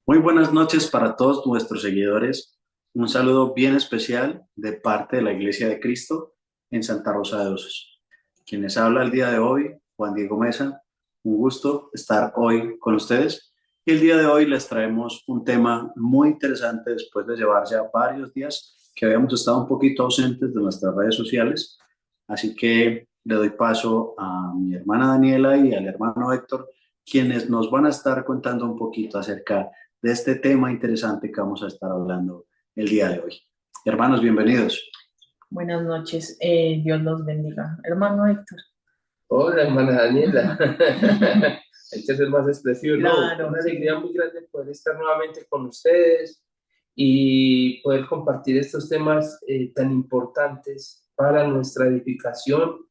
Muy buenas noches para todos nuestros seguidores. Un saludo bien especial de parte de la Iglesia de Cristo en Santa Rosa de Osos. Quienes habla el día de hoy, Juan Diego Mesa. Un gusto estar hoy con ustedes. Y el día de hoy les traemos un tema muy interesante después de llevar ya varios días que habíamos estado un poquito ausentes de nuestras redes sociales. Así que le doy paso a mi hermana Daniela y al hermano Héctor, quienes nos van a estar contando un poquito acerca de este tema interesante que vamos a estar hablando el día de hoy. Hermanos, bienvenidos. Buenas noches, Dios los bendiga. Hermano Héctor. Hola, hermana Daniela. Hay que ser más expresivo, ¿no? Claro, Una sí. alegría muy grande poder estar nuevamente con ustedes y poder compartir estos temas tan importantes para nuestra edificación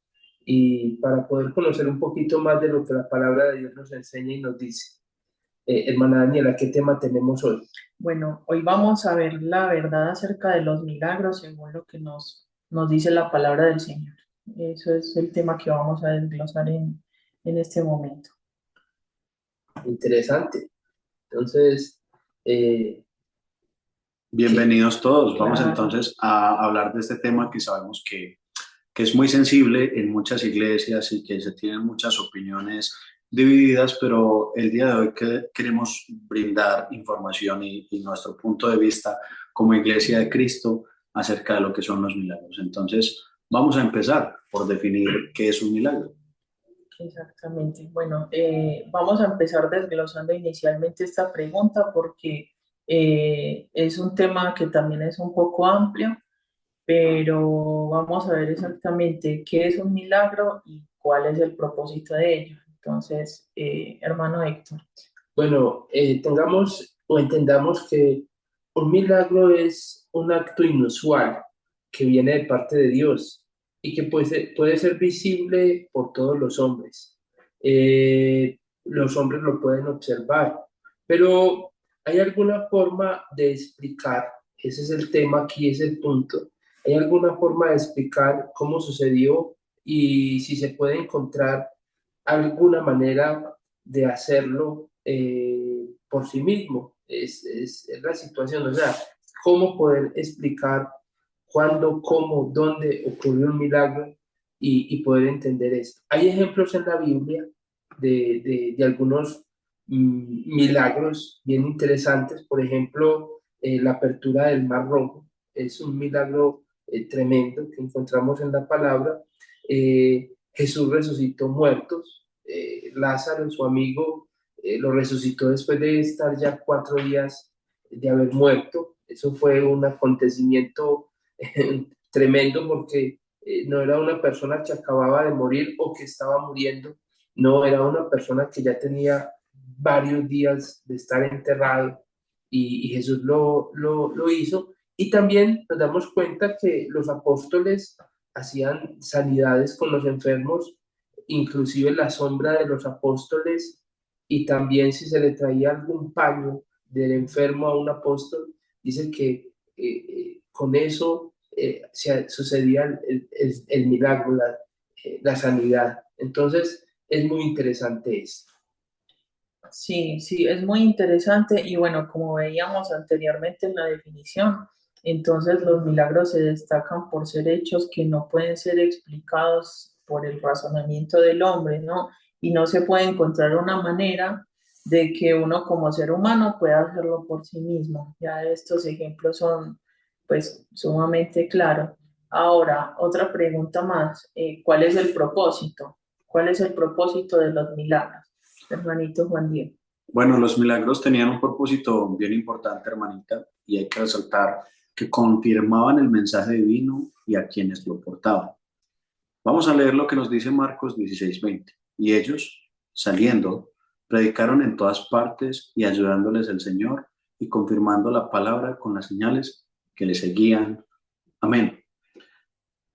y para poder conocer un poquito más de lo que la palabra de Dios nos enseña y nos dice. Hermana Daniela, ¿qué tema tenemos hoy? Bueno, hoy vamos a ver la verdad acerca de los milagros según lo que nos dice la palabra del Señor. Eso es el tema que vamos a desglosar en este momento. Interesante. Entonces, eh, ¿qué? Bienvenidos todos. Vamos Claro, entonces a hablar de este tema que sabemos que es muy sensible en muchas iglesias y que se tienen muchas opiniones divididas, pero el día de hoy queremos brindar información y nuestro punto de vista como Iglesia de Cristo acerca de lo que son los milagros. Entonces, vamos a empezar por definir qué es un milagro. exactamente. Bueno, vamos a empezar desglosando inicialmente esta pregunta porque es un tema que también es un poco amplio, pero vamos a ver exactamente qué es un milagro y cuál es el propósito de ello. Entonces, hermano Héctor. Bueno, tengamos o entendamos que un milagro es un acto inusual que viene de parte de Dios y que puede ser visible por todos los hombres. Los hombres lo pueden observar, pero ¿hay alguna forma de explicar? Ese es el tema aquí, es el punto. ¿Hay alguna forma de explicar cómo sucedió y si se puede encontrar alguna manera de hacerlo por sí mismo? Es la situación, o sea, cómo poder explicar cuándo, cómo, dónde ocurrió un milagro y poder entender esto. Hay ejemplos en la Biblia de algunos milagros bien interesantes, por ejemplo, la apertura del Mar Rojo es un milagro tremendo que encontramos en la palabra. Jesús resucitó muertos. Lázaro, su amigo, lo resucitó después de estar ya 4 días de haber muerto. Eso fue un acontecimiento tremendo porque no era una persona que acababa de morir o que estaba muriendo, no, era una persona que ya tenía varios días de estar enterrado y Jesús lo hizo. Y también nos damos cuenta que los apóstoles hacían sanidades con los enfermos, inclusive la sombra de los apóstoles, y también si se le traía algún paño del enfermo a un apóstol, dice que con eso sucedía el milagro, la sanidad. Entonces, es muy interesante esto. Sí, sí, es muy interesante y bueno, como veíamos anteriormente en la definición, entonces los milagros se destacan por ser hechos que no pueden ser explicados por el razonamiento del hombre, ¿no? Y no se puede encontrar una manera de que uno como ser humano pueda hacerlo por sí mismo. Ya estos ejemplos son pues sumamente claros. Ahora, otra pregunta más, ¿cuál es el propósito? ¿Cuál es el propósito de los milagros? Hermanito Juan Diego. Bueno, los milagros tenían un propósito bien importante, hermanita, y hay que resaltar que confirmaban el mensaje divino y a quienes lo portaban. Vamos a leer lo que nos dice Marcos 16:20. Y ellos, saliendo, predicaron en todas partes y ayudándoles el Señor y confirmando la palabra con las señales que le seguían. Amén.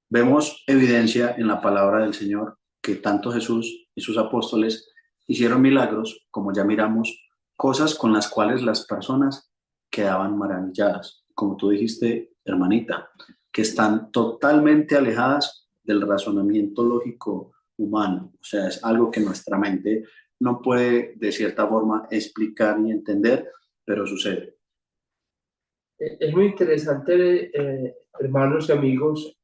Vemos evidencia en la palabra del Señor que tanto Jesús y sus apóstoles hicieron milagros, como ya miramos, cosas con las cuales las personas quedaban maravilladas, como tú dijiste, hermanita, que están totalmente alejadas del razonamiento lógico humano. O sea, es algo que nuestra mente no puede de cierta forma explicar y entender, pero sucede. Es muy interesante, hermanos y amigos,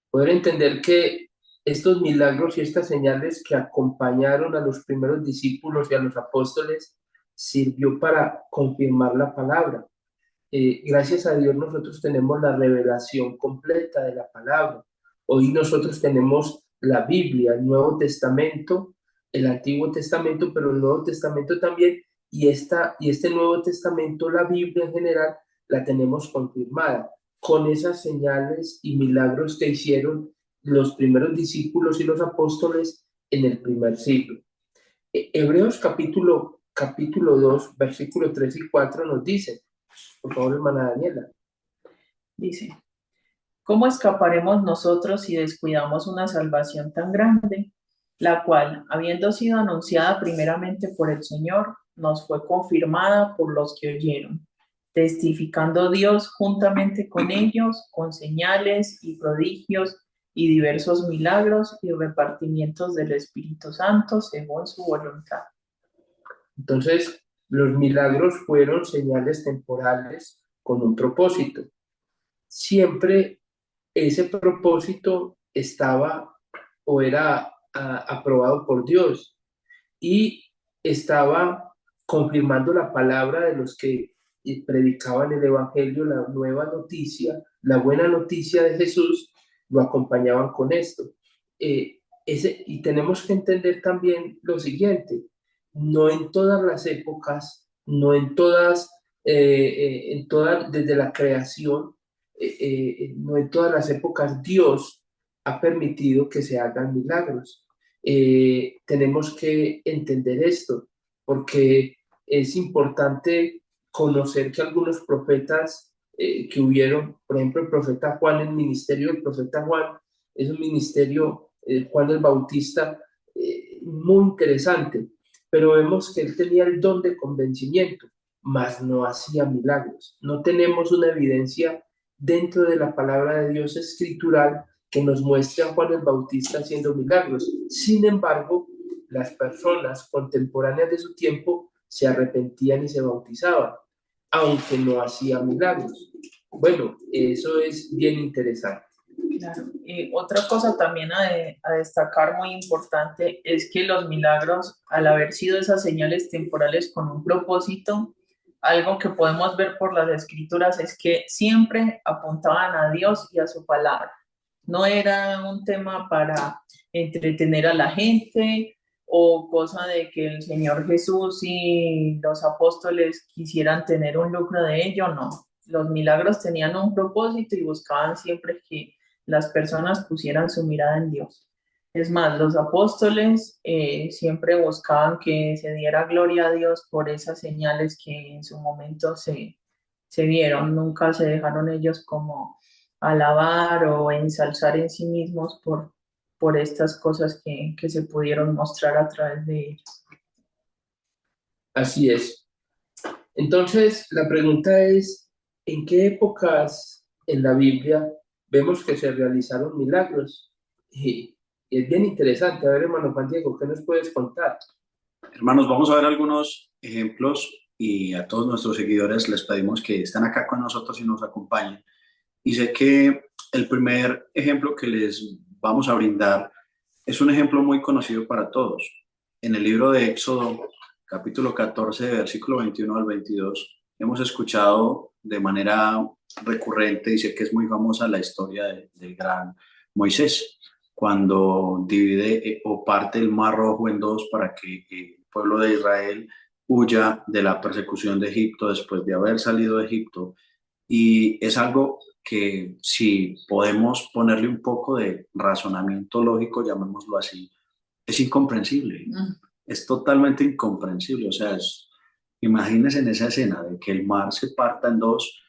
poder entender que estos milagros y estas señales que acompañaron a los primeros discípulos y a los apóstoles sirvió para confirmar la palabra. Gracias a Dios nosotros tenemos la revelación completa de la palabra. Hoy nosotros tenemos la Biblia, el Nuevo Testamento, el Antiguo Testamento, pero el Nuevo Testamento también, y este Nuevo Testamento, la Biblia en general, la tenemos confirmada con esas señales y milagros que hicieron los primeros discípulos y los apóstoles en el primer siglo. Hebreos capítulo 2, versículos 3 y 4 nos dice, por favor, hermana Daniela. Dice, ¿cómo escaparemos nosotros si descuidamos una salvación tan grande, la cual, habiendo sido anunciada primeramente por el Señor, nos fue confirmada por los que oyeron, testificando Dios juntamente con ellos, con señales y prodigios y diversos milagros y repartimientos del Espíritu Santo según su voluntad? Entonces, los milagros fueron señales temporales con un propósito. Siempre ese propósito estaba o era aprobado por Dios y estaba confirmando la palabra de los que predicaban el Evangelio, la nueva noticia, la buena noticia de Jesús, lo acompañaban con esto. Y tenemos que entender también lo siguiente, no en todas las épocas, no en todas, desde la creación, no en todas las épocas Dios ha permitido que se hagan milagros. Tenemos que entender esto, porque es importante conocer que algunos profetas que hubieron, por ejemplo, el profeta Juan, el ministerio del profeta Juan, es un ministerio, Juan el Bautista, muy interesante, pero vemos que él tenía el don de convencimiento, mas no hacía milagros. No tenemos una evidencia dentro de la palabra de Dios escritural que nos muestre a Juan el Bautista haciendo milagros. Sin embargo, las personas contemporáneas de su tiempo se arrepentían y se bautizaban, aunque no hacía milagros. Bueno, eso es bien interesante. Claro. Otra cosa también a destacar muy importante es que los milagros, al haber sido esas señales temporales con un propósito, algo que podemos ver por las escrituras es que siempre apuntaban a Dios y a su palabra. No era un tema para entretener a la gente o cosa de que el Señor Jesús y los apóstoles quisieran tener un lucro de ello, no. Los milagros tenían un propósito y buscaban siempre que las personas pusieran su mirada en Dios. Es más, los apóstoles siempre buscaban que se diera gloria a Dios por esas señales que en su momento se vieron. Nunca se dejaron ellos como alabar o ensalzar en sí mismos por estas cosas que se pudieron mostrar a través de ellos. Así es. Entonces, la pregunta es, ¿en qué épocas en la Biblia vemos que se realizaron milagros? Y es bien interesante. A ver, hermano Juan Diego, ¿qué nos puedes contar? Hermanos, vamos a ver algunos ejemplos y a todos nuestros seguidores les pedimos que estén acá con nosotros y nos acompañen. Y sé que el primer ejemplo que les vamos a brindar es un ejemplo muy conocido para todos. En el libro de Éxodo, capítulo 14, versículo 21 al 22, hemos escuchado de manera recurrente y sé que es muy famosa la historia del gran Moisés, cuando divide o parte el Mar Rojo en dos para que el pueblo de Israel huya de la persecución de Egipto después de haber salido de Egipto. Y es algo que si podemos ponerle un poco de razonamiento lógico, llamémoslo así, es incomprensible. Es totalmente incomprensible. O sea, imagínense en esa escena de que el mar se parta en dos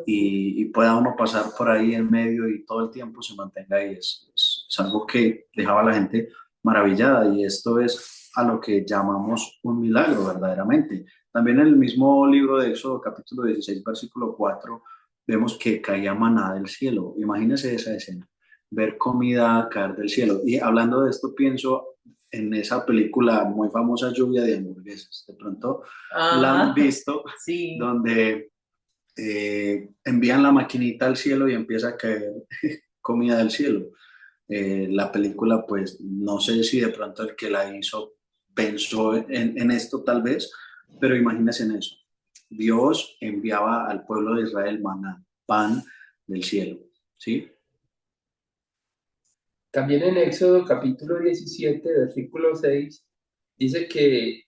y pueda uno pasar por ahí en medio y todo el tiempo se mantenga ahí. Es algo que dejaba a la gente maravillada y esto es a lo que llamamos un milagro verdaderamente. También en el mismo libro de Éxodo, capítulo 16, versículo 4, vemos que caía maná del cielo. Imagínense esa escena, ver comida caer del cielo. Y hablando de esto, pienso en esa película muy famosa Lluvia de Hamburguesas. De pronto la han Ajá, visto, sí. donde envían la maquinita al cielo y empieza a caer comida del cielo. La película, pues no sé si de pronto el que la hizo pensó en esto tal vez, pero imagínense en eso. Dios enviaba al pueblo de Israel maná, pan del cielo, ¿sí? También en Éxodo capítulo 17, versículo 6, dice que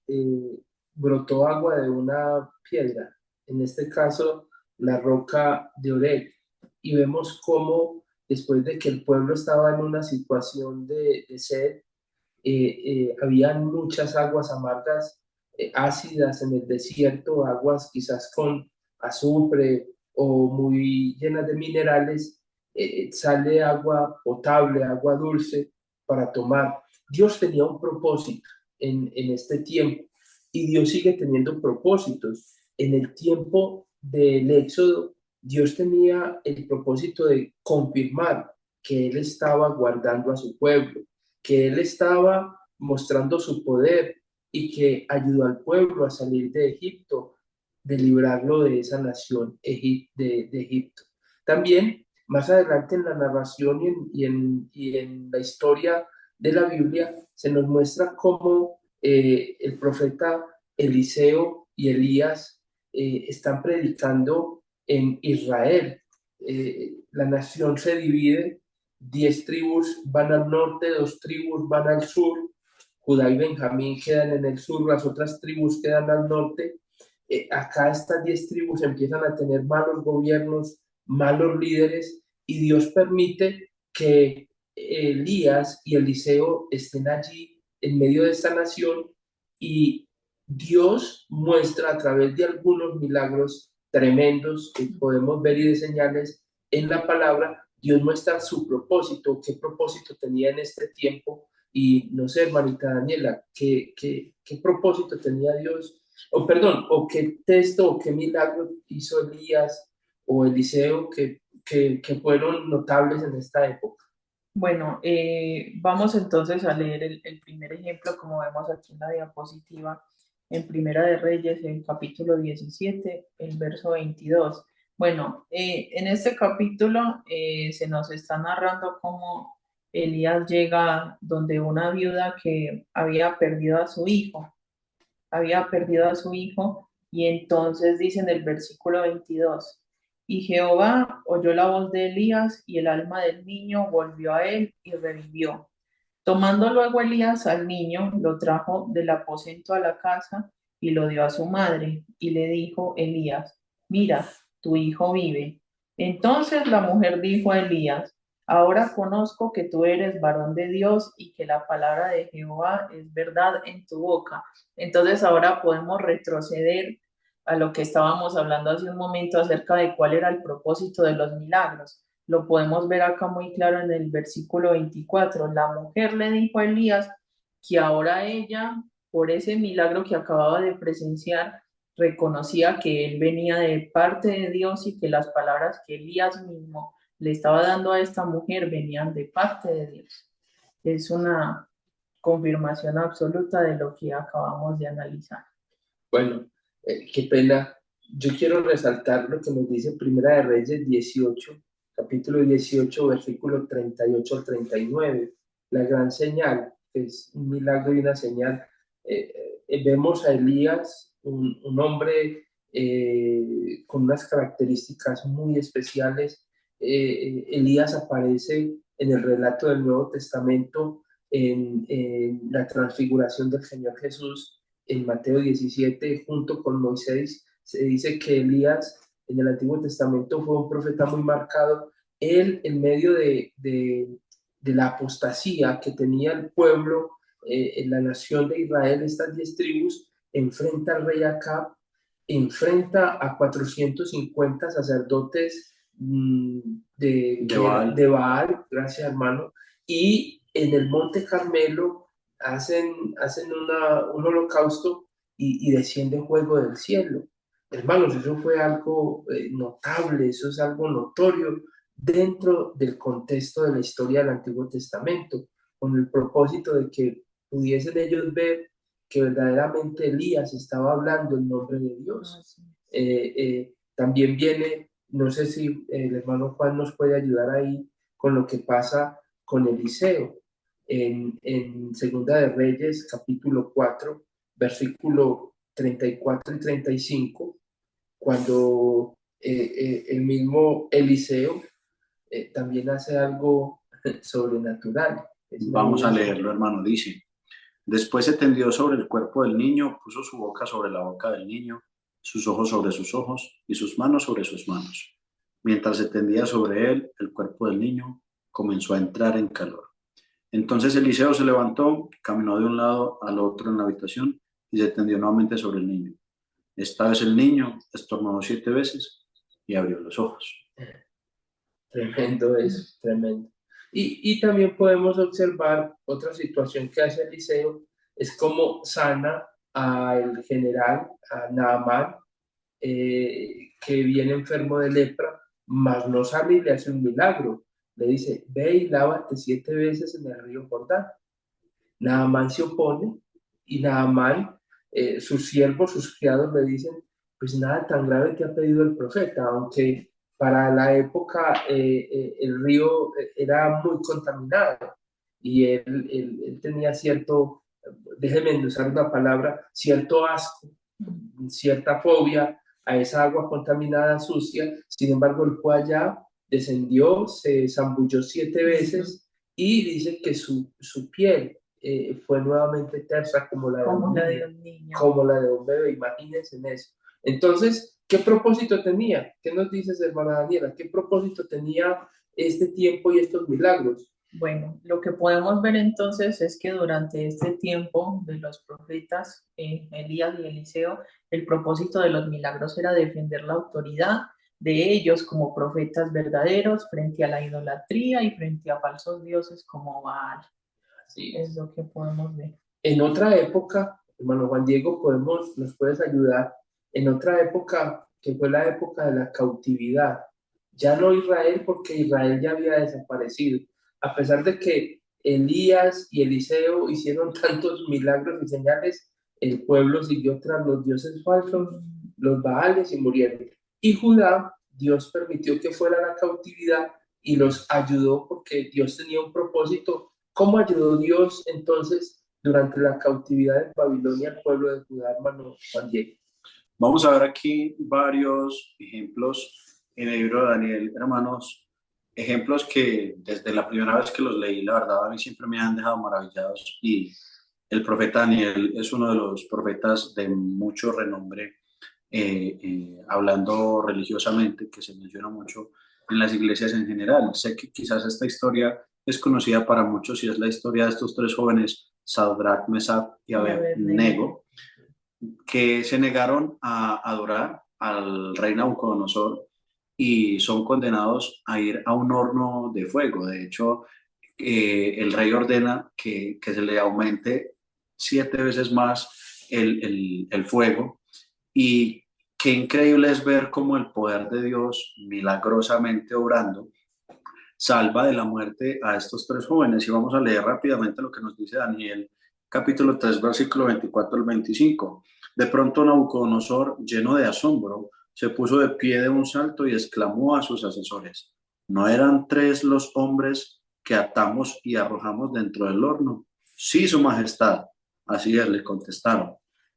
brotó agua de una piedra, en este caso la roca de Oreb, y vemos cómo después de que el pueblo estaba en una situación de sed, habían muchas aguas amargas, ácidas en el desierto, aguas quizás con azufre o muy llenas de minerales, sale agua potable, agua dulce para tomar. Dios tenía un propósito en este tiempo y Dios sigue teniendo propósitos. En el tiempo del Éxodo, Dios tenía el propósito de confirmar que Él estaba guardando a su pueblo, que Él estaba mostrando su poder y que ayudó al pueblo a salir de Egipto, de librarlo de esa nación de Egipto. También, más adelante en la narración y en la historia de la Biblia, se nos muestra cómo el profeta Eliseo y Elías están predicando en Israel. La nación se divide, 10 tribus van al norte, 2 tribus van al sur, Judá y Benjamín quedan en el sur, las otras tribus quedan al norte. Acá estas 10 tribus empiezan a tener malos gobiernos, malos líderes, y Dios permite que Elías y Eliseo estén allí en medio de esta nación, y Dios muestra a través de algunos milagros tremendos que podemos ver y de señales en la palabra. Dios muestra su propósito, qué propósito tenía en este tiempo. Y no sé, hermanita Daniela, ¿qué propósito tenía Dios? O perdón, o qué texto o qué milagro hizo Elías o Eliseo que fueron notables en esta época. Bueno, vamos entonces a leer el primer ejemplo, como vemos aquí en la diapositiva, en Primera de Reyes, en capítulo 17, el verso 22. Bueno, en este capítulo se nos está narrando cómo Elías llega donde una viuda que había perdido a su hijo, y entonces dice en el versículo 22, y Jehová oyó la voz de Elías, y el alma del niño volvió a él y revivió. Tomando luego Elías al niño, lo trajo del aposento a la casa y lo dio a su madre, y le dijo Elías, mira, tu hijo vive. Entonces la mujer dijo a Elías, ahora conozco que tú eres varón de Dios y que la palabra de Jehová es verdad en tu boca. Entonces ahora podemos retroceder a lo que estábamos hablando hace un momento acerca de cuál era el propósito de los milagros. Lo podemos ver acá muy claro en el versículo 24. La mujer le dijo a Elías que ahora ella, por ese milagro que acababa de presenciar, reconocía que él venía de parte de Dios y que las palabras que Elías mismo le estaba dando a esta mujer venían de parte de Dios. Es una confirmación absoluta de lo que acabamos de analizar. Bueno, qué pena. Yo quiero resaltar lo que nos dice Primera de Reyes 18, capítulo 18, versículo 38 al 39. La gran señal, que es un milagro y una señal. Vemos a Elías, un hombre con unas características muy especiales. Elías aparece en el relato del Nuevo Testamento en la transfiguración del Señor Jesús en Mateo 17, junto con Moisés. Se dice que Elías en el Antiguo Testamento fue un profeta muy marcado. Él, en medio de la apostasía que tenía el pueblo en la nación de Israel, estas 10 tribus, enfrenta al rey Acab, enfrenta a 450 sacerdotes De Baal. de Baal, gracias hermano, y en el Monte Carmelo hacen un holocausto y desciende fuego del cielo. Hermanos, eso fue algo notable, eso es algo notorio dentro del contexto de la historia del Antiguo Testamento, con el propósito de que pudiesen ellos ver que verdaderamente Elías estaba hablando en nombre de Dios. También viene, no sé si el hermano Juan nos puede ayudar ahí con lo que pasa con Eliseo en Segunda de Reyes, capítulo 4, versículo 34 y 35, cuando el mismo Eliseo también hace algo sobrenatural. Vamos a leerlo, hermano. Dice: después se tendió sobre el cuerpo del niño, puso su boca sobre la boca del niño, sus ojos sobre sus ojos y sus manos sobre sus manos. Mientras se tendía sobre él, el cuerpo del niño comenzó a entrar en calor. Entonces Eliseo se levantó, caminó de un lado al otro en la habitación y se tendió nuevamente sobre el niño. Esta vez el niño estornudó 7 veces y abrió los ojos. Tremendo eso, tremendo. Y también podemos observar otra situación que hace Eliseo, es como sana al general, a Naamán, que viene enfermo de lepra, mas no sale y le hace un milagro. Le dice, ve y lávate 7 veces en el río Jordán. Naamán se opone y Naamán, sus siervos, sus criados le dicen, pues nada tan grave te ha pedido el profeta, aunque para la época el río era muy contaminado y él tenía cierto, déjeme usar una palabra, cierto asco, cierta fobia a esa agua contaminada sucia. Sin embargo, él fue allá, descendió, se zambulló 7 veces y dice que su piel fue nuevamente tersa como la de un niño, como la de un bebé, imagínense en eso. Entonces, ¿qué propósito tenía? ¿Qué nos dices, hermana Daniela? ¿Qué propósito tenía este tiempo y estos milagros? Bueno, lo que podemos ver entonces es que durante este tiempo de los profetas Elías y Eliseo, el propósito de los milagros era defender la autoridad de ellos como profetas verdaderos frente a la idolatría y frente a falsos dioses como Baal. Así es lo que podemos ver. En otra época, hermano Juan Diego, nos puedes ayudar, en otra época que fue la época de la cautividad, ya no Israel, porque Israel ya había desaparecido, a pesar de que Elías y Eliseo hicieron tantos milagros y señales, el pueblo siguió tras los dioses falsos, los Baales, y murieron. Y Judá, Dios permitió que fuera la cautividad y los ayudó porque Dios tenía un propósito. ¿Cómo ayudó Dios entonces durante la cautividad en Babilonia al pueblo de Judá, hermano Juan Diego? Vamos a ver aquí varios ejemplos en el libro de Daniel, hermanos, ejemplos que desde la primera vez que los leí, la verdad, a mí siempre me han dejado maravillados, y el profeta Daniel es uno de los profetas de mucho renombre, hablando religiosamente, que se menciona mucho en las iglesias en general. Sé que quizás esta historia es conocida para muchos y es la historia de estos 3 jóvenes, Sadrach, Mesach y Abednego, que se negaron a adorar al rey Nabucodonosor y son condenados a ir a un horno de fuego. De hecho, el rey ordena que se le aumente 7 veces más el fuego, y qué increíble es ver cómo el poder de Dios, milagrosamente obrando, salva de la muerte a estos 3 jóvenes. Y vamos a leer rápidamente lo que nos dice Daniel, capítulo 3, versículo 24 al 25. De pronto Nabucodonosor, lleno de asombro, se puso de pie de un salto y exclamó a sus asesores: ¿no eran 3 los hombres que atamos y arrojamos dentro del horno? Sí, su majestad. Así es, le contestaron.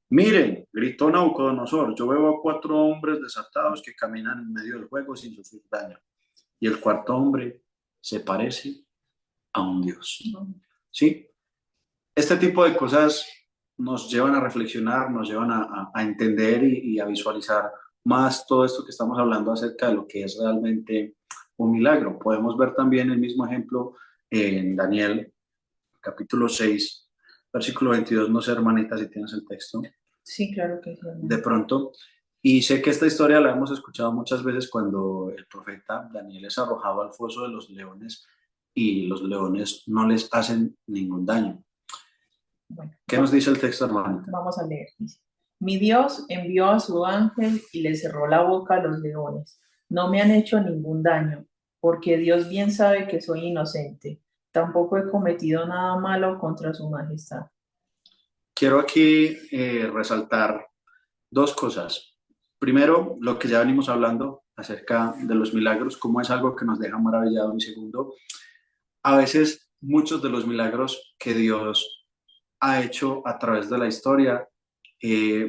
Miren, gritó Nabucodonosor, yo veo a 4 hombres desatados que caminan en medio del fuego sin sufrir daño, y el cuarto hombre se parece a un Dios. ¿Sí? Este tipo de cosas nos llevan a reflexionar, nos llevan a entender y a visualizar más todo esto que estamos hablando acerca de lo que es realmente un milagro. Podemos ver también el mismo ejemplo en Daniel, capítulo 6, versículo 22. No sé, hermanita, si tienes el texto. Sí, claro que sí. De pronto. Y sé que esta historia la hemos escuchado muchas veces cuando el profeta Daniel es arrojado al foso de los leones y los leones no les hacen ningún daño. Bueno, ¿qué nos dice el texto, hermanita? Vamos a leer. Dice: mi Dios envió a su ángel y le cerró la boca a los leones. No me han hecho ningún daño, porque Dios bien sabe que soy inocente. Tampoco he cometido nada malo contra su majestad. quiero aquí resaltar dos cosas. Primero, lo que ya venimos hablando acerca de los milagros, cómo es algo que nos deja maravillados. Y segundo, a veces muchos de los milagros que Dios ha hecho a través de la historia,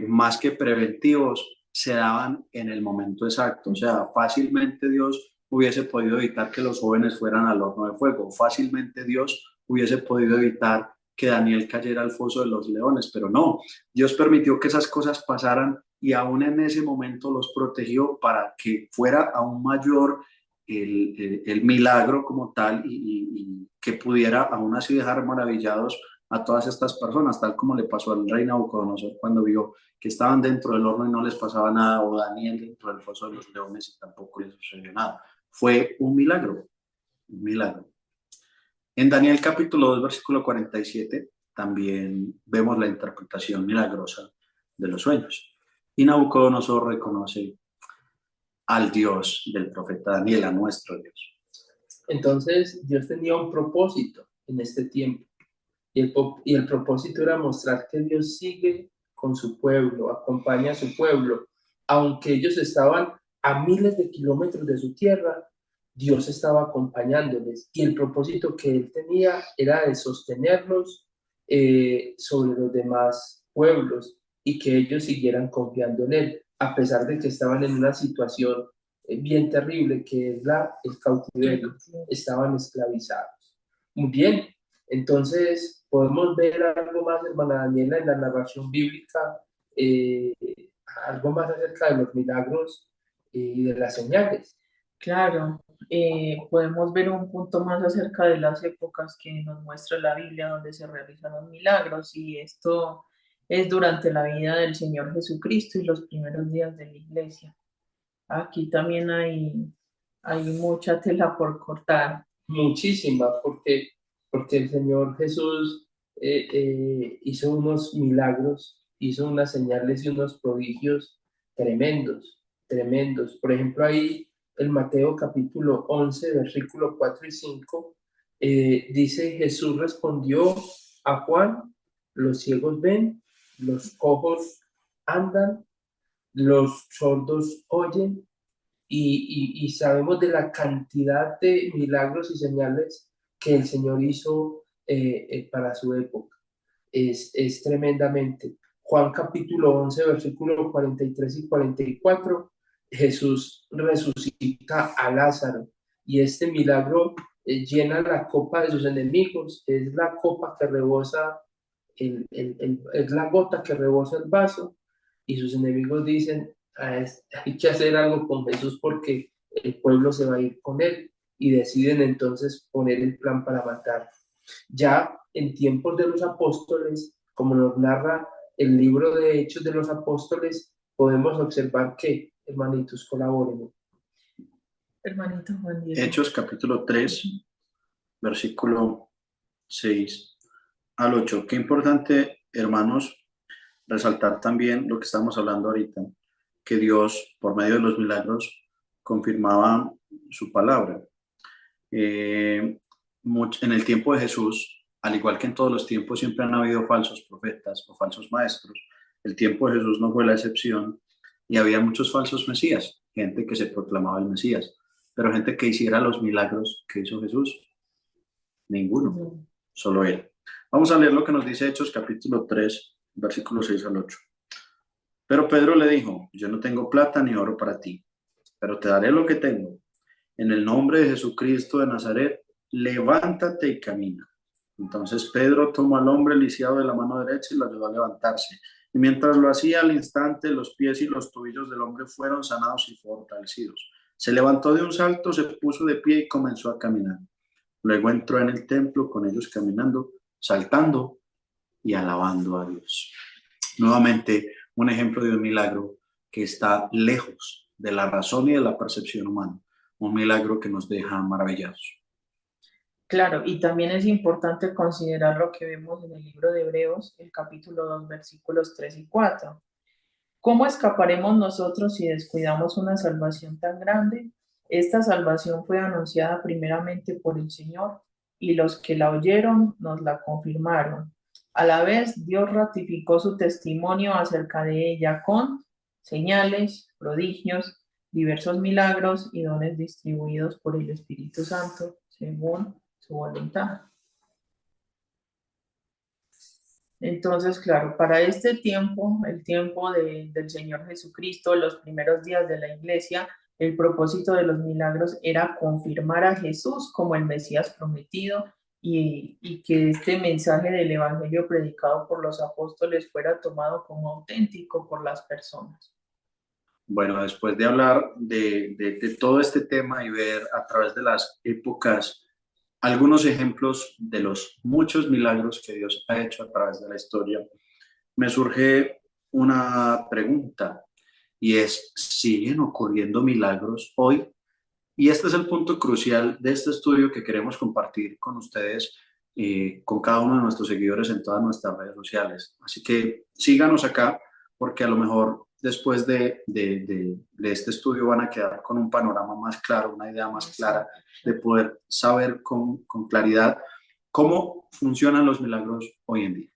más que preventivos, se daban en el momento exacto. O sea, fácilmente Dios hubiese podido evitar que los jóvenes fueran al horno de fuego. Fácilmente Dios hubiese podido evitar que Daniel cayera al foso de los leones, pero no. Dios permitió que esas cosas pasaran y aún en ese momento los protegió para que fuera aún mayor el milagro como tal y que pudiera aún así dejar maravillados a todas estas personas, tal como le pasó al rey Nabucodonosor cuando vio que estaban dentro del horno y no les pasaba nada, o Daniel dentro del foso de los leones y tampoco les sucedió nada. Fue un milagro, un milagro. En Daniel capítulo 2, versículo 47, también vemos la interpretación milagrosa de los sueños. Y Nabucodonosor reconoce al Dios del profeta Daniel, a nuestro Dios. Entonces, Dios tenía un propósito en este tiempo. Y el propósito era mostrar que Dios sigue con su pueblo, acompaña a su pueblo. Aunque ellos estaban a miles de kilómetros de su tierra, Dios estaba acompañándoles. Y el propósito que él tenía era de sostenerlos sobre los demás pueblos y que ellos siguieran confiando en él, a pesar de que estaban en una situación bien terrible, que es el cautiverio. Estaban esclavizados. Muy bien. Entonces, podemos ver algo más, hermana Daniela, en la narración bíblica, eh, algo más acerca de los milagros y de las señales. Claro, podemos ver un punto más acerca de las épocas que nos muestra la Biblia donde se realizan los milagros, y esto es durante la vida del Señor Jesucristo y los primeros días de la iglesia. Aquí también hay mucha tela por cortar. Muchísimas, porque el Señor Jesús hizo unos milagros, hizo unas señales y unos prodigios tremendos, tremendos. Por ejemplo, ahí en Mateo capítulo 11, versículo 4 y 5, dice: Jesús respondió a Juan: los ciegos ven, los cojos andan, los sordos oyen, y sabemos de la cantidad de milagros y señales que el Señor hizo para su época. Es tremendamente. Juan capítulo 11, versículos 43 y 44, Jesús resucita a Lázaro, y este milagro llena la copa de sus enemigos. Es la copa que rebosa, es la gota que rebosa el vaso, y sus enemigos dicen: hay que hacer algo con Jesús porque el pueblo se va a ir con él, y deciden entonces poner el plan para matar. Ya en tiempos de los apóstoles, como nos narra el libro de Hechos de los Apóstoles, podemos observar que, hermanitos, colaboren. Hermanito Juan Diego. Hechos capítulo 3, versículo 6 al 8. Qué importante, hermanos, resaltar también lo que estamos hablando ahorita, que Dios, por medio de los milagros, confirmaba su palabra. En el tiempo de Jesús, al igual que en todos los tiempos, siempre han habido falsos profetas o falsos maestros. El tiempo de Jesús no fue la excepción, y había muchos falsos mesías, gente que se proclamaba el Mesías, pero gente que hiciera los milagros que hizo Jesús, ninguno, solo él. Vamos a leer lo que nos dice Hechos capítulo 3, versículos 6 al 8. Pero Pedro le dijo: yo no tengo plata ni oro para ti, pero te daré lo que tengo. En el nombre de Jesucristo de Nazaret, levántate y camina. Entonces Pedro tomó al hombre lisiado de la mano derecha y lo ayudó a levantarse. Y mientras lo hacía, al instante los pies y los tobillos del hombre fueron sanados y fortalecidos. Se levantó de un salto, se puso de pie y comenzó a caminar. Luego entró en el templo con ellos caminando, saltando y alabando a Dios. Nuevamente, un ejemplo de un milagro que está lejos de la razón y de la percepción humana. Un milagro que nos deja maravillados. Claro, y también es importante considerar lo que vemos en el libro de Hebreos, el capítulo 2, versículos 3 y 4. ¿Cómo escaparemos nosotros si descuidamos una salvación tan grande? Esta salvación fue anunciada primeramente por el Señor, y los que la oyeron nos la confirmaron. A la vez, Dios ratificó su testimonio acerca de ella con señales, prodigios, diversos milagros y dones distribuidos por el Espíritu Santo según su voluntad. Entonces, claro, para este tiempo, el tiempo del Señor Jesucristo, los primeros días de la iglesia, el propósito de los milagros era confirmar a Jesús como el Mesías prometido y que este mensaje del Evangelio predicado por los apóstoles fuera tomado como auténtico por las personas. Bueno, después de hablar de todo este tema y ver a través de las épocas algunos ejemplos de los muchos milagros que Dios ha hecho a través de la historia, me surge una pregunta y es, ¿siguen ocurriendo milagros hoy? Y este es el punto crucial de este estudio que queremos compartir con ustedes, con cada uno de nuestros seguidores en todas nuestras redes sociales. Así que síganos acá porque a lo mejor después de este estudio van a quedar con un panorama más claro, una idea más clara de poder saber con claridad cómo funcionan los milagros hoy en día.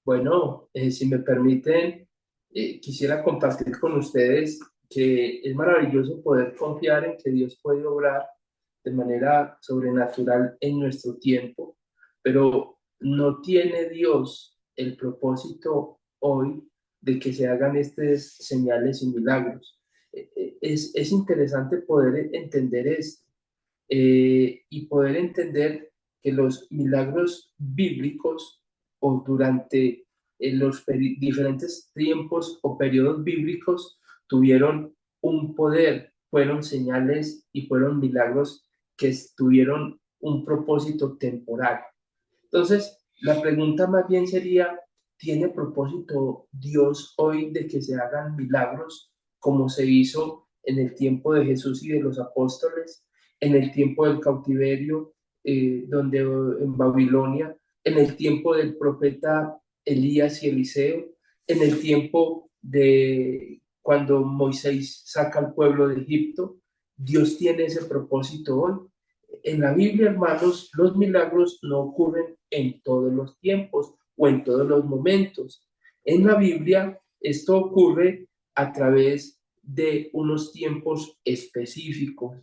Bueno, si me permiten, quisiera compartir con ustedes que es maravilloso poder confiar en que Dios puede obrar de manera sobrenatural en nuestro tiempo, pero no tiene Dios el propósito hoy de que se hagan estas señales y milagros. Es interesante poder entender esto y poder entender que los milagros bíblicos o durante los diferentes tiempos o periodos bíblicos tuvieron un poder, fueron señales y fueron milagros que tuvieron un propósito temporal. Entonces, la pregunta más bien sería, ¿tiene propósito Dios hoy de que se hagan milagros como se hizo en el tiempo de Jesús y de los apóstoles, en el tiempo del cautiverio, donde en Babilonia, en el tiempo del profeta Elías y Eliseo, en el tiempo de cuando Moisés saca al pueblo de Egipto? Dios tiene ese propósito hoy. En la Biblia, hermanos, los milagros no ocurren en todos los tiempos o en todos los momentos. En la Biblia, esto ocurre a través de unos tiempos específicos.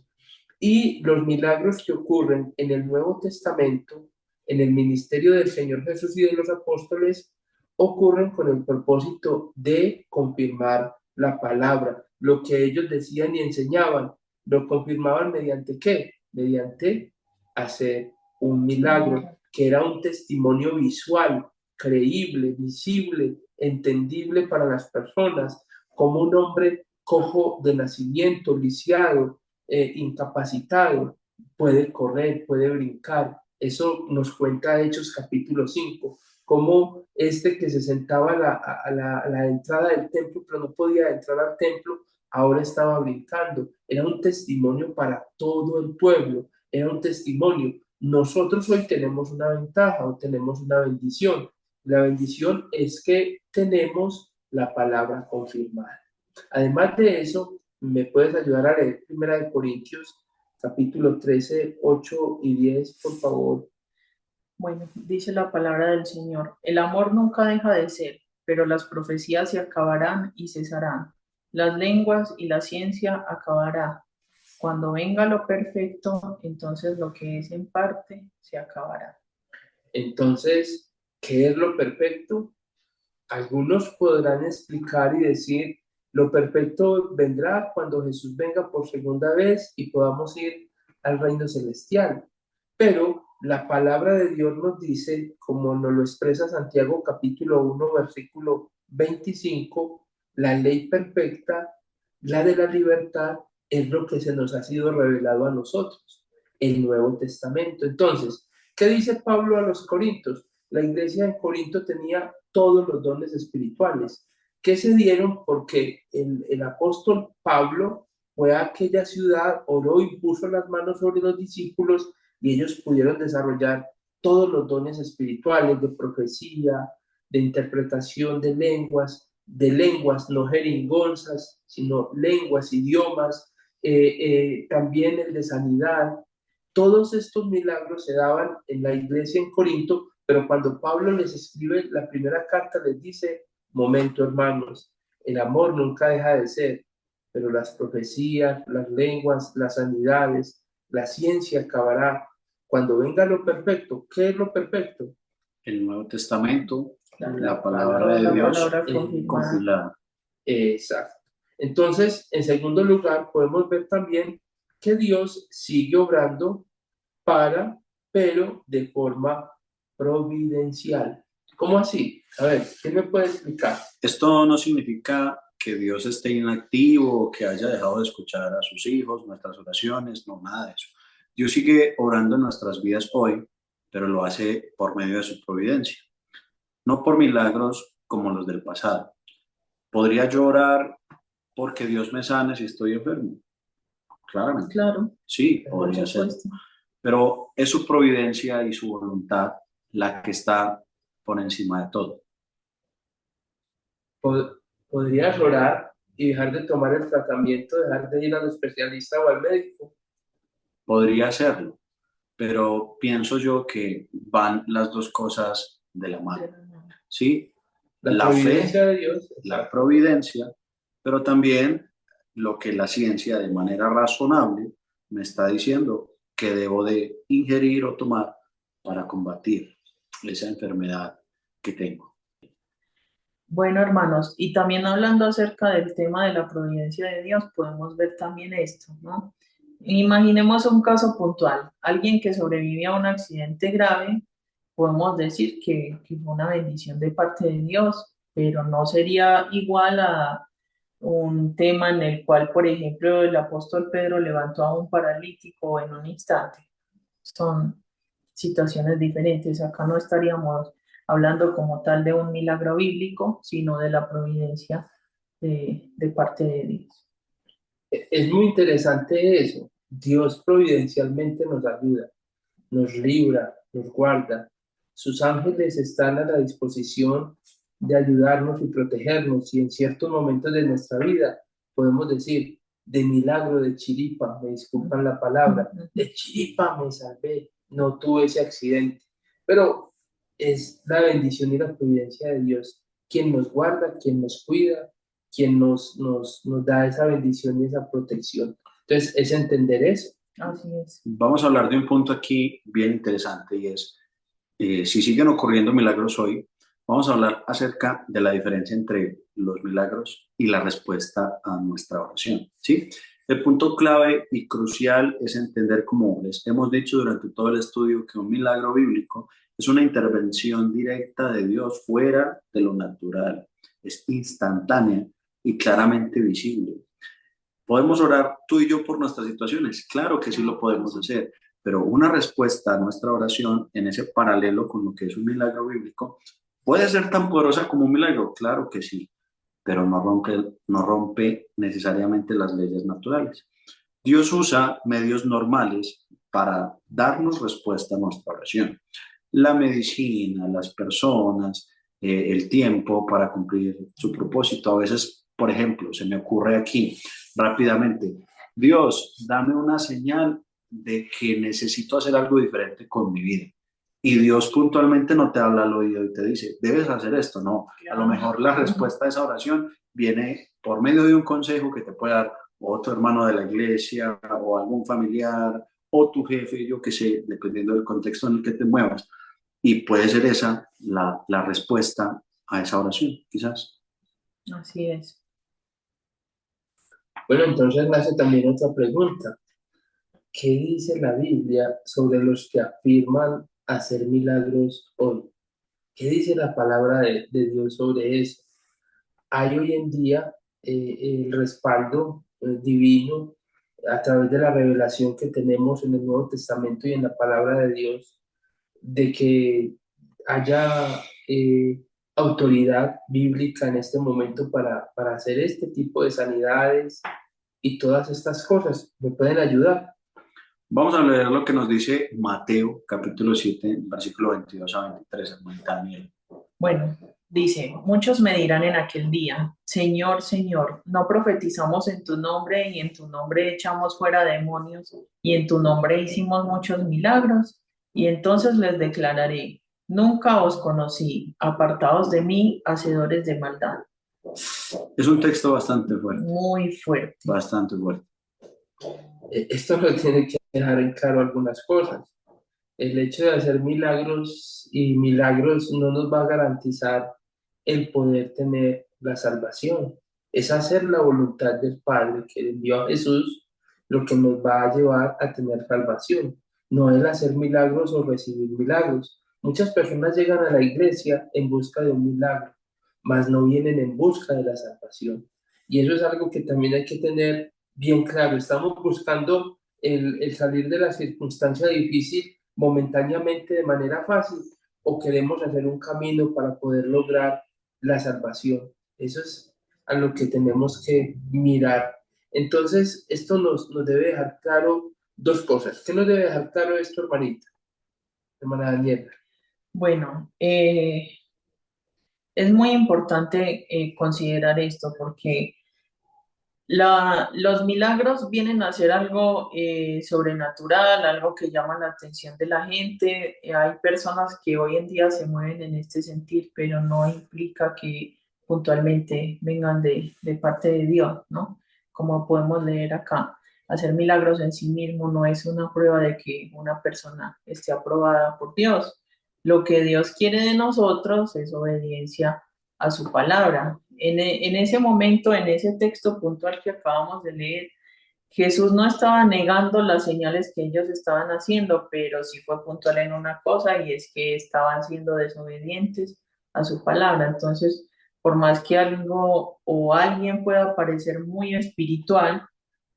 Y los milagros que ocurren en el Nuevo Testamento, en el ministerio del Señor Jesús y de los apóstoles, ocurren con el propósito de confirmar la palabra. Lo que ellos decían y enseñaban, lo confirmaban mediante ¿qué? Mediante hacer un milagro, que era un testimonio visual, creíble, visible, entendible para las personas, como un hombre cojo de nacimiento, lisiado, incapacitado, puede correr, puede brincar. Eso nos cuenta Hechos capítulo 5, como este que se sentaba a la entrada del templo, pero no podía entrar al templo, ahora estaba brincando. Era un testimonio para todo el pueblo, era un testimonio. Nosotros hoy tenemos una ventaja o tenemos una bendición. La bendición es que tenemos la palabra confirmada. Además de eso, ¿me puedes ayudar a leer 1 Corintios capítulo 13, 8 y 10, por favor? Bueno, dice la palabra del Señor, el amor nunca deja de ser, pero las profecías se acabarán y cesarán. Las lenguas y la ciencia acabará. Cuando venga lo perfecto, entonces lo que es en parte se acabará. Entonces, ¿qué es lo perfecto? Algunos podrán explicar y decir, lo perfecto vendrá cuando Jesús venga por segunda vez y podamos ir al reino celestial. Pero la palabra de Dios nos dice, como nos lo expresa Santiago capítulo 1, versículo 25, la ley perfecta, la de la libertad, es lo que se nos ha sido revelado a nosotros, el Nuevo Testamento. Entonces, ¿qué dice Pablo a los Corintios? La iglesia en Corinto tenía todos los dones espirituales que se dieron porque el apóstol Pablo fue a aquella ciudad, oró y puso las manos sobre los discípulos y ellos pudieron desarrollar todos los dones espirituales de profecía, de interpretación de lenguas no jeringonzas, sino lenguas, idiomas, también el de sanidad. Todos estos milagros se daban en la iglesia en Corinto Pero cuando Pablo les escribe la primera carta, les dice, momento hermanos, el amor nunca deja de ser, pero las profecías, las lenguas, las sanidades, la ciencia acabará. Cuando venga lo perfecto, ¿qué es lo perfecto? El Nuevo Testamento, Claro, la palabra de la Dios palabra confirmada. compilada. Exacto. Entonces, en segundo lugar, podemos ver también que Dios sigue obrando pero de forma providencial. ¿Cómo así? A ver, ¿qué me puede explicar? Esto no significa que Dios esté inactivo o que haya dejado de escuchar a sus hijos, nuestras oraciones, no, nada de eso. Dios sigue orando en nuestras vidas hoy, pero lo hace por medio de su providencia, no por milagros como los del pasado. ¿Podría yo orar porque Dios me sane si estoy enfermo? Claramente. Claro, Sí, por podría ser. supuesto. Pero es su providencia y su voluntad la que está por encima de todo. ¿Podrías orar y dejar de tomar el tratamiento, dejar de ir al especialista o al médico? Podría hacerlo, pero pienso yo que van las dos cosas de la mano. ¿Sí? La La providencia fe, de Dios. la providencia, pero también lo que la ciencia de manera razonable me está diciendo que debo de ingerir o tomar para combatir esa enfermedad que tengo. Bueno, hermanos, y también hablando acerca del tema de la providencia de Dios, podemos ver también esto, ¿no? Imaginemos un caso puntual, alguien que sobrevive a un accidente grave, podemos decir que fue una bendición de parte de Dios, pero no sería igual a un tema en el cual, por ejemplo, el apóstol Pedro levantó a un paralítico en un instante. Son situaciones diferentes. Acá no estaríamos hablando como tal de un milagro bíblico, sino de la providencia de parte de Dios. Es muy interesante eso. Dios providencialmente nos ayuda, nos libra, nos guarda. Sus ángeles están a la disposición de ayudarnos y protegernos. Y en ciertos momentos de nuestra vida podemos decir, de milagro, de chiripa, me disculpan la palabra, de chiripa me salvé, no tuve ese accidente. Pero es la bendición y la providencia de Dios quien nos guarda, quien nos cuida, quien nos da esa bendición y esa protección. Entonces, es entender eso. Así es. Vamos a hablar de un punto aquí bien interesante y es, si siguen ocurriendo milagros hoy, vamos a hablar acerca de la diferencia entre los milagros y la respuesta a nuestra oración, ¿sí? El punto clave y crucial es entender, como les hemos dicho durante todo el estudio, que un milagro bíblico es una intervención directa de Dios fuera de lo natural, es instantánea y claramente visible. ¿Podemos orar tú y yo por nuestras situaciones? Claro que sí lo podemos hacer, pero una respuesta a nuestra oración en ese paralelo con lo que es un milagro bíblico puede ser tan poderosa como un milagro, claro que sí, pero no rompe necesariamente las leyes naturales. Dios usa medios normales para darnos respuesta a nuestra oración. La medicina, las personas, el tiempo para cumplir su propósito. A veces, por ejemplo, se me ocurre aquí rápidamente, Dios, dame una señal de que necesito hacer algo diferente con mi vida. Y Dios puntualmente no te habla al oído y te dice, debes hacer esto. No, a lo mejor la respuesta a esa oración viene por medio de un consejo que te puede dar otro hermano de la iglesia o algún familiar o tu jefe, yo qué sé, dependiendo del contexto en el que te muevas. Y puede ser esa la respuesta a esa oración, quizás. Así es. Bueno, entonces nace también otra pregunta. ¿Qué dice la Biblia sobre los que afirman hacer milagros hoy? ¿Qué dice la palabra de Dios sobre eso? Hay hoy en día el respaldo divino a través de la revelación que tenemos en el Nuevo Testamento y en la palabra de Dios, de que haya autoridad bíblica en este momento para hacer este tipo de sanidades y todas estas cosas. ¿Me pueden ayudar? Vamos a leer lo que nos dice Mateo, capítulo 7, versículo 22 a 23, hermano Daniel. Bueno, dice, muchos me dirán en aquel día, Señor, Señor, ¿no profetizamos en tu nombre y en tu nombre echamos fuera demonios y en tu nombre hicimos muchos milagros? Y entonces les declararé, Nunca os conocí, apartados de mí, hacedores de maldad. Es un texto bastante fuerte, Muy fuerte. bastante fuerte. Esto nos tiene que dejar en claro algunas cosas. El hecho de hacer milagros y milagros no nos va a garantizar el poder tener la salvación. Es hacer la voluntad del Padre que envió a Jesús lo que nos va a llevar a tener salvación. No el hacer milagros o recibir milagros. Muchas personas llegan a la iglesia en busca de un milagro, mas no vienen en busca de la salvación. Y eso es algo que también hay que tener bien claro. Estamos buscando el salir de la circunstancia difícil momentáneamente de manera fácil o queremos hacer un camino para poder lograr la salvación. Eso es a lo que tenemos que mirar. Entonces, esto nos debe dejar claro dos cosas. ¿Qué nos debe dejar claro esto, hermanita? Hermana Daniela. Bueno, es muy importante considerar esto porque los milagros vienen a ser algo sobrenatural, algo que llama la atención de la gente. Hay personas que hoy en día se mueven en este sentir, pero no implica que puntualmente vengan de parte de Dios, ¿no? Como podemos leer acá. Hacer milagros en sí mismo no es una prueba de que una persona esté aprobada por Dios. Lo que Dios quiere de nosotros es obediencia a su palabra. En ese momento, en ese texto puntual que acabamos de leer, Jesús no estaba negando las señales que ellos estaban haciendo, pero sí fue puntual en una cosa y es que estaban siendo desobedientes a su palabra. Entonces, por más que algo o alguien pueda parecer muy espiritual,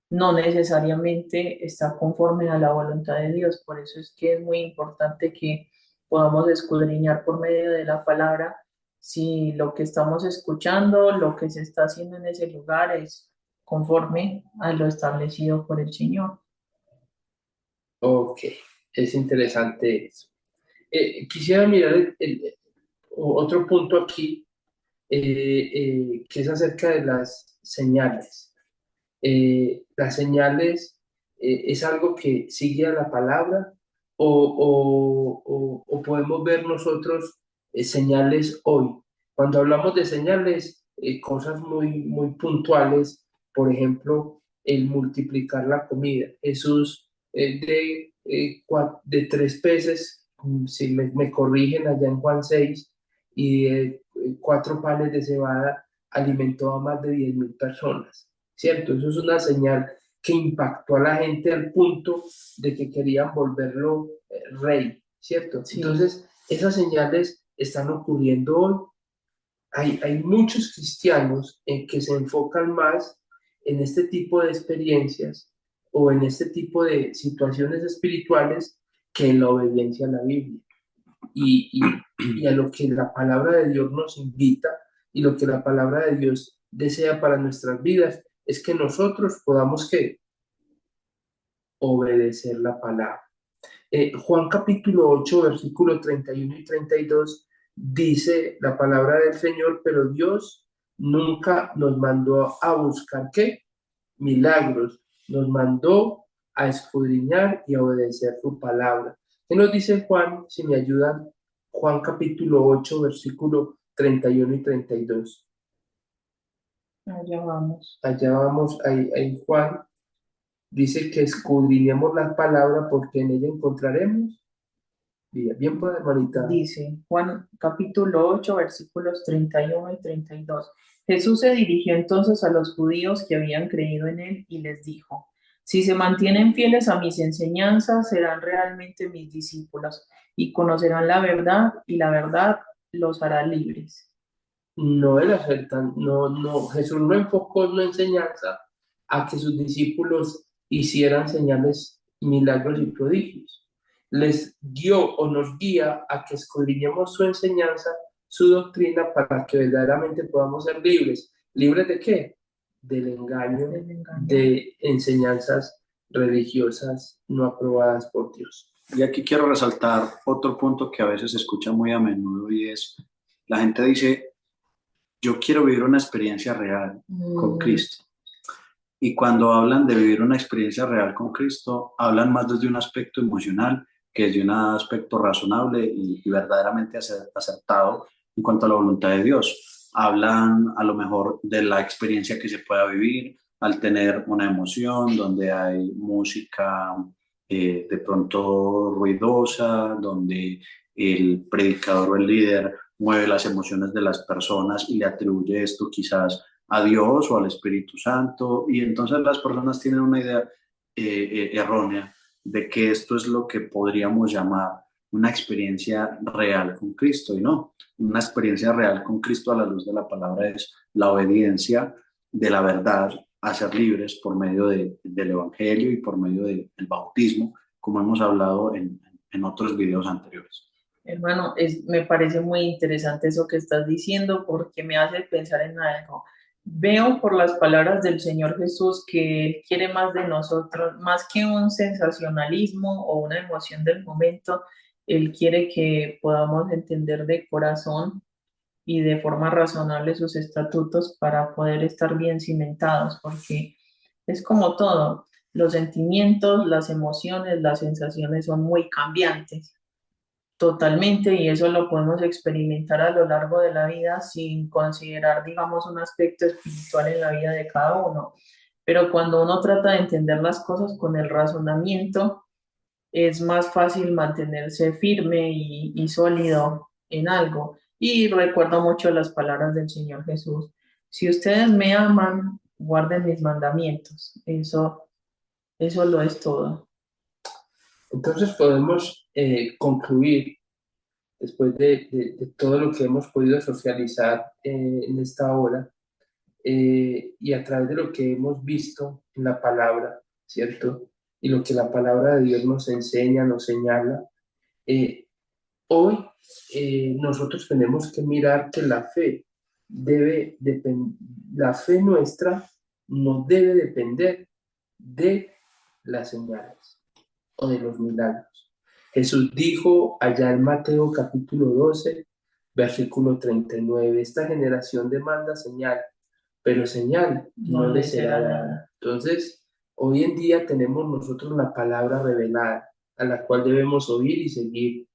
no necesariamente está conforme a la voluntad de Dios. Por eso es que es muy importante que podamos escudriñar por medio de la palabra si lo que estamos escuchando, lo que se está haciendo en ese lugar es conforme a lo establecido por el Señor. Ok, es interesante eso. Quisiera mirar otro punto aquí, que es acerca de las señales. Las señales es algo que sigue a la palabra o podemos ver nosotros señales hoy. Cuando hablamos de señales, cosas muy puntuales, por ejemplo, el multiplicar la comida. Jesús de 3 peces, si me corrigen allá en Juan 6, y de 4 panes de cebada alimentó a más de 10.000 personas. ¿Cierto? Eso es una señal que impactó a la gente al punto de que querían volverlo rey, ¿cierto? Sí. Entonces, esas señales están ocurriendo hoy. Hay muchos cristianos que se enfocan más en este tipo de experiencias o en este tipo de situaciones espirituales que en la obediencia a la Biblia y a lo que la palabra de Dios nos invita y lo que la palabra de Dios desea para nuestras vidas es que nosotros podamos que obedecer la palabra. Juan capítulo 8, versículo 31 y 32 dice la palabra del Señor, pero Dios nunca nos mandó a buscar ¿qué? Milagros, nos mandó a escudriñar y a obedecer su palabra. ¿Qué nos dice Juan? Si me ayudan, Juan capítulo 8, versículo 31 y 32. Allá vamos. Allá vamos, ahí Juan dice que escudriñemos la palabra porque en ella encontraremos vida. Bien, pues, hermanita. Dice Juan capítulo 8 versículos 31 y 32. Jesús se dirigió entonces a los judíos que habían creído en él y les dijo, si se mantienen fieles a mis enseñanzas, serán realmente mis discípulos y conocerán la verdad y la verdad los hará libres. No el hacer no, Jesús no enfocó la enseñanza a que sus discípulos hicieran señales, milagros y prodigios. Les guió o nos guía a que escudriñemos su enseñanza, su doctrina, para que verdaderamente podamos ser libres. ¿Libres de qué? Del engaño, de enseñanzas religiosas no aprobadas por Dios. Y aquí quiero resaltar otro punto que a veces se escucha muy a menudo y es, la gente dice, yo quiero vivir una experiencia real con Cristo. Y cuando hablan de vivir una experiencia real con Cristo, hablan más desde un aspecto emocional que es de un aspecto razonable y verdaderamente acertado en cuanto a la voluntad de Dios. Hablan a lo mejor de la experiencia que se pueda vivir al tener una emoción, donde hay música de pronto ruidosa, donde el predicador o el líder mueve las emociones de las personas y le atribuye esto quizás a Dios o al Espíritu Santo, y entonces las personas tienen una idea errónea de que esto es lo que podríamos llamar una experiencia real con Cristo, y no, una experiencia real con Cristo a la luz de la palabra es la obediencia de la verdad a ser libres por medio del Evangelio y por medio del bautismo, como hemos hablado en otros videos anteriores. Hermano, me parece muy interesante eso que estás diciendo porque me hace pensar en algo. Veo por las palabras del Señor Jesús que Él quiere más de nosotros, más que un sensacionalismo o una emoción del momento. Él quiere que podamos entender de corazón y de forma razonable sus estatutos para poder estar bien cimentados, porque es como todo, los sentimientos, las emociones, las sensaciones son muy cambiantes. Totalmente, y eso lo podemos experimentar a lo largo de la vida sin considerar, digamos, un aspecto espiritual en la vida de cada uno. Pero cuando uno trata de entender las cosas con el razonamiento, es más fácil mantenerse firme y sólido en algo. Y recuerdo mucho las palabras del Señor Jesús. Si ustedes me aman, guarden mis mandamientos. Eso lo es todo. Entonces podemos concluir, después de todo lo que hemos podido socializar en esta hora, y a través de lo que hemos visto en la palabra, ¿cierto? Y lo que la palabra de Dios nos enseña, nos señala, eh, hoy nosotros tenemos que mirar que la fe nuestra no debe depender de las señales o de los milagros. Jesús dijo allá en Mateo capítulo 12, versículo 39, esta generación demanda señal, pero señal no le será dada. Entonces, hoy en día tenemos nosotros la palabra revelada, a la cual debemos oír y seguir.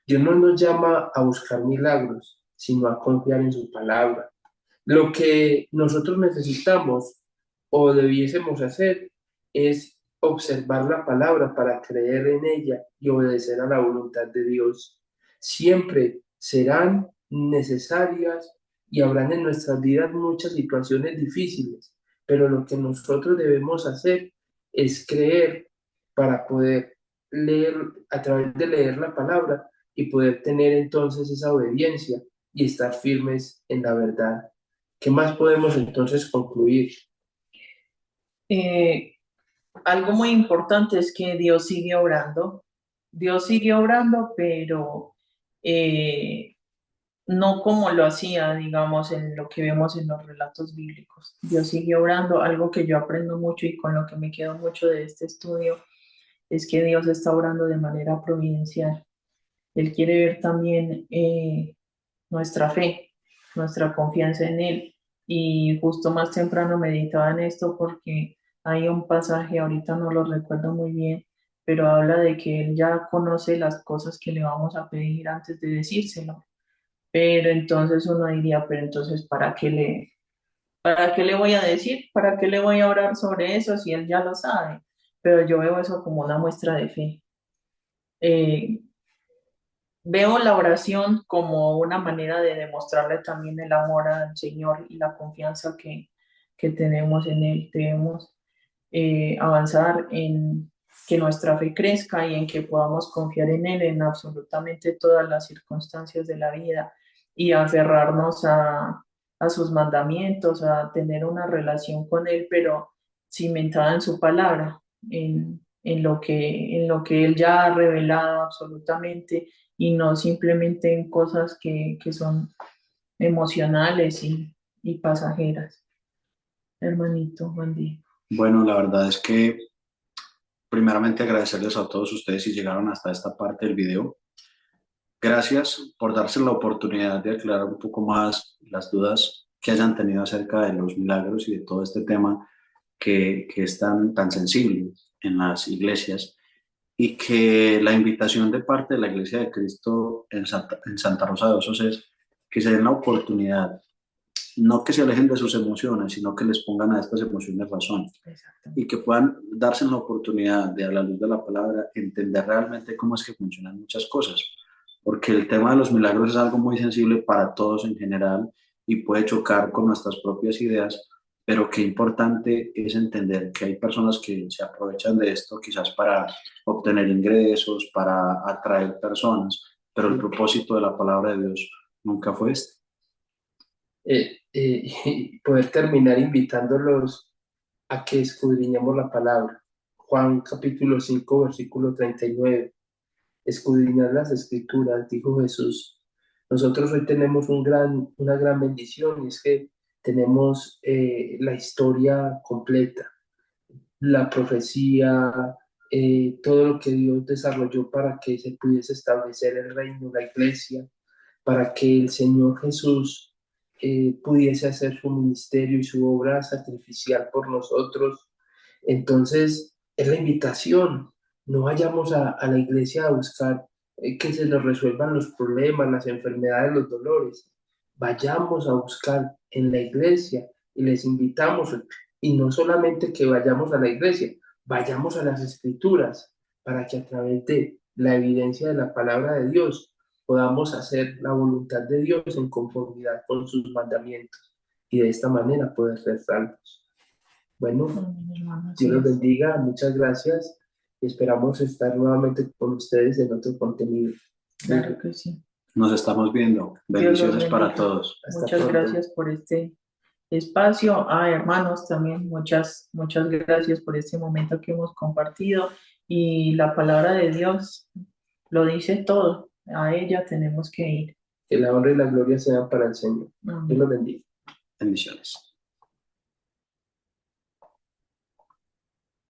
Dios no nos llama a buscar milagros, sino a confiar en su palabra. Lo que nosotros necesitamos o debiésemos hacer es observar la palabra para creer en ella y obedecer a la voluntad de Dios. Siempre serán necesarias y habrán en nuestras vidas muchas situaciones difíciles, pero lo que nosotros debemos hacer es creer para poder leer, a través de leer la palabra y poder tener entonces esa obediencia y estar firmes en la verdad. ¿Qué más podemos entonces concluir? Eh, Algo muy importante es que Dios sigue obrando. Dios sigue obrando, pero eh, no como lo hacía, digamos, en lo que vemos en los relatos bíblicos. Dios sigue obrando. Algo que yo aprendo mucho y con lo que me quedo mucho de este estudio es que Dios está obrando de manera providencial. Él quiere ver también nuestra fe, nuestra confianza en Él. Y justo más temprano meditaba en esto porque hay un pasaje, ahorita no lo recuerdo muy bien, pero habla de que Él ya conoce las cosas que le vamos a pedir antes de decírselo. Pero entonces uno diría, pero entonces, para qué le voy a decir? ¿Para qué le voy a orar sobre eso si Él ya lo sabe? Pero yo veo eso como una muestra de fe. Eh, Veo la oración como una manera de demostrarle también el amor al Señor y la confianza que tenemos en Él. Debemos avanzar en que nuestra fe crezca y en que podamos confiar en Él en absolutamente todas las circunstancias de la vida y aferrarnos a sus mandamientos, a tener una relación con Él, pero cimentada en su palabra, en lo que Él ya ha revelado absolutamente y no simplemente en cosas que son emocionales y pasajeras. Hermanito Juan Diego. Bueno, la verdad es que primeramente agradecerles a todos ustedes si llegaron hasta esta parte del video. Gracias por darse la oportunidad de aclarar un poco más las dudas que hayan tenido acerca de los milagros y de todo este tema que es tan sensible en las iglesias. y que la invitación de parte de la Iglesia de Cristo en Santa Rosa de Osos es que se den la oportunidad, no que se alejen de sus emociones, sino que les pongan a estas emociones razón Exactamente. y que puedan darse la oportunidad de, a la luz de la palabra, entender realmente cómo es que funcionan muchas cosas. Porque el tema de los milagros es algo muy sensible para todos en general y puede chocar con nuestras propias ideas, pero qué importante es entender que hay personas que se aprovechan de esto quizás para obtener ingresos, para atraer personas, pero el propósito de la palabra de Dios nunca fue este. Y poder terminar invitándolos a que escudriñemos la palabra. Juan capítulo 5 versículo 39. Escudriñar las escrituras, dijo Jesús. Nosotros hoy tenemos una gran bendición y es que tenemos la historia completa, la profecía, todo lo que Dios desarrolló para que se pudiese establecer el reino, la iglesia, para que el Señor Jesús pudiese hacer su ministerio y su obra sacrificial por nosotros. Entonces, es la invitación. No vayamos a la iglesia a buscar que se nos resuelvan los problemas, las enfermedades, los dolores. Vayamos a buscar en la iglesia y les invitamos. Y no solamente que vayamos a la iglesia, vayamos a las escrituras para que a través de la evidencia de la palabra de Dios podamos hacer la voluntad de Dios en conformidad con sus mandamientos y de esta manera poder ser salvos. Bueno, Amén, hermano, Dios así los es. bendiga, muchas gracias y esperamos estar nuevamente con ustedes en otro contenido. Claro que sí. Nos estamos viendo. Dios los Bendiciones para bendiga. todos. Hasta Muchas pronto. gracias por este espacio. Hermanos, también muchas gracias por este momento que hemos compartido. Y la palabra de Dios lo dice todo. A ella tenemos que ir. Que la honra y la gloria sean para el Señor. Dios Amén. los bendiga. Bendiciones.